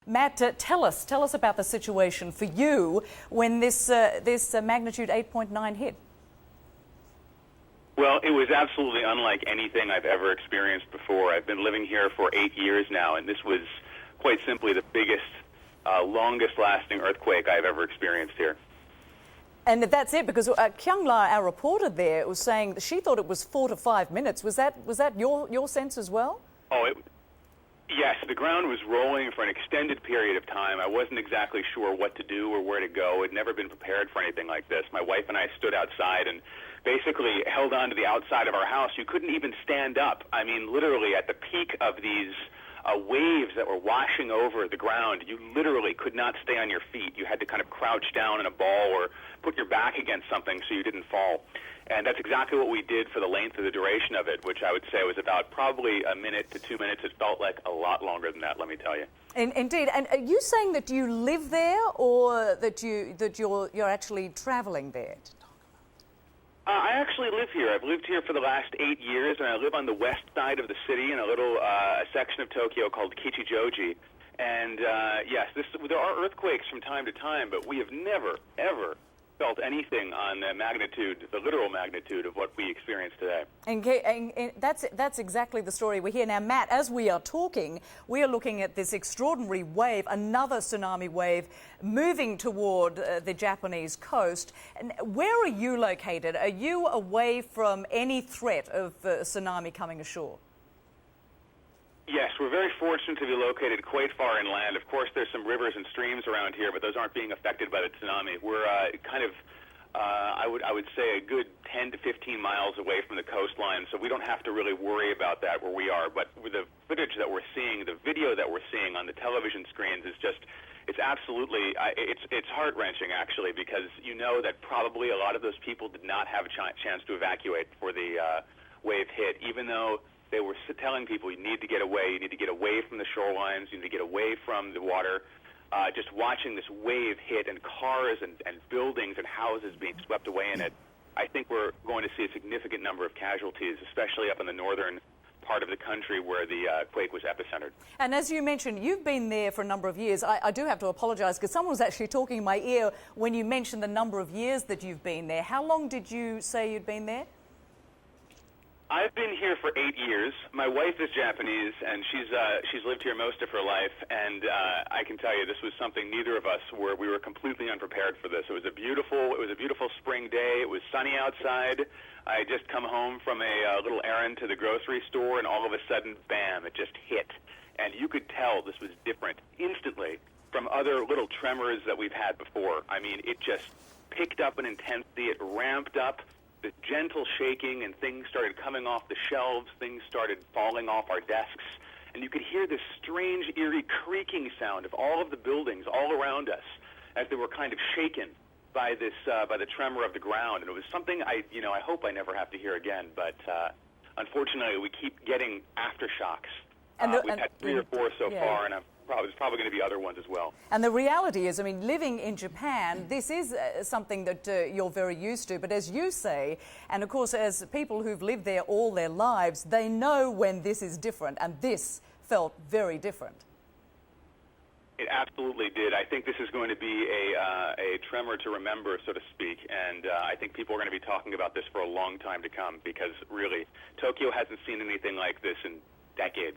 Matt, tell us about the situation for you when this magnitude 8.9 hit. Well, it was absolutely unlike anything I've ever experienced before. I've been living here for 8 years now, and this was quite simply the biggest, longest-lasting earthquake I've ever experienced here. And that's it, because Kyung-la, our reporter there, was saying that she thought it was 4 to 5 minutes. Was that your sense as well? Yes, the ground was rolling for an extended period of time. I wasn't exactly sure what to do or where to go. I'd never been prepared for anything like this. My wife and I stood outside and basically held on to the outside of our house. You couldn't even stand up. I mean, literally at the peak of these waves that were washing over the ground, you literally could not stay on your feet. You had to kind of crouch down in a ball or put your back against something so you didn't fall. And that's exactly what we did for the length of the duration of it, which I would say was about probably a minute to 2 minutes. It felt like a lot longer than that, let me tell you. Indeed. And are you saying that you live there, or that you're actually traveling there? I actually live here. I've lived here for the last 8 years, and I live on the west side of the city in a little section of Tokyo called Kichijoji. And yes, there are earthquakes from time to time, but we have never, ever felt anything on the magnitude, the literal magnitude of what we experience today. And that's exactly the story we hear. Now, Matt, as we are talking, we are looking at this extraordinary wave, another tsunami wave, moving toward the Japanese coast. And where are you located? Are you away from any threat of tsunami coming ashore? Yes, we're very fortunate to be located quite far inland. Of course, there's some rivers and streams around here, but those aren't being affected by the tsunami. We're I would say a good 10 to 15 miles away from the coastline, so we don't have to really worry about that where we are. But with the footage that we're seeing, the video that we're seeing on the television screens is just, it's absolutely, it's heart-wrenching actually, because you know that probably a lot of those people did not have a chance to evacuate before the wave hit, even though they were telling people you need to get away from the shorelines, you need to get away from the water. Just watching this wave hit and cars and buildings and houses being swept away in it, I think we're going to see a significant number of casualties, especially up in the northern part of the country where the quake was epicentered. And as you mentioned, you've been there for a number of years. I do have to apologise because someone was actually talking in my ear when you mentioned the number of years that you've been there. How long did you say you'd been there? I've been here for 8 years. My wife is Japanese, and she's lived here most of her life. And I can tell you, this was something neither of us we were completely unprepared for this. It was a beautiful spring day. It was sunny outside. I had just come home from a little errand to the grocery store, and all of a sudden, bam! It just hit, and you could tell this was different instantly from other little tremors that we've had before. I mean, it just picked up in intensity. It ramped up. The gentle shaking, and things started coming off the shelves, things started falling off our desks, and you could hear this strange, eerie creaking sound of all of the buildings all around us as they were kind of shaken by this, by the tremor of the ground. And it was something I hope I never have to hear again, but unfortunately we keep getting aftershocks. We've had 3 or 4 so far, and there's probably going to be other ones as well. And the reality is, I mean, living in Japan, this is something that you're very used to. But as you say, and of course, as people who've lived there all their lives, they know when this is different, and this felt very different. It absolutely did. I think this is going to be a tremor to remember, so to speak, and I think people are going to be talking about this for a long time to come, because really, Tokyo hasn't seen anything like this in decades.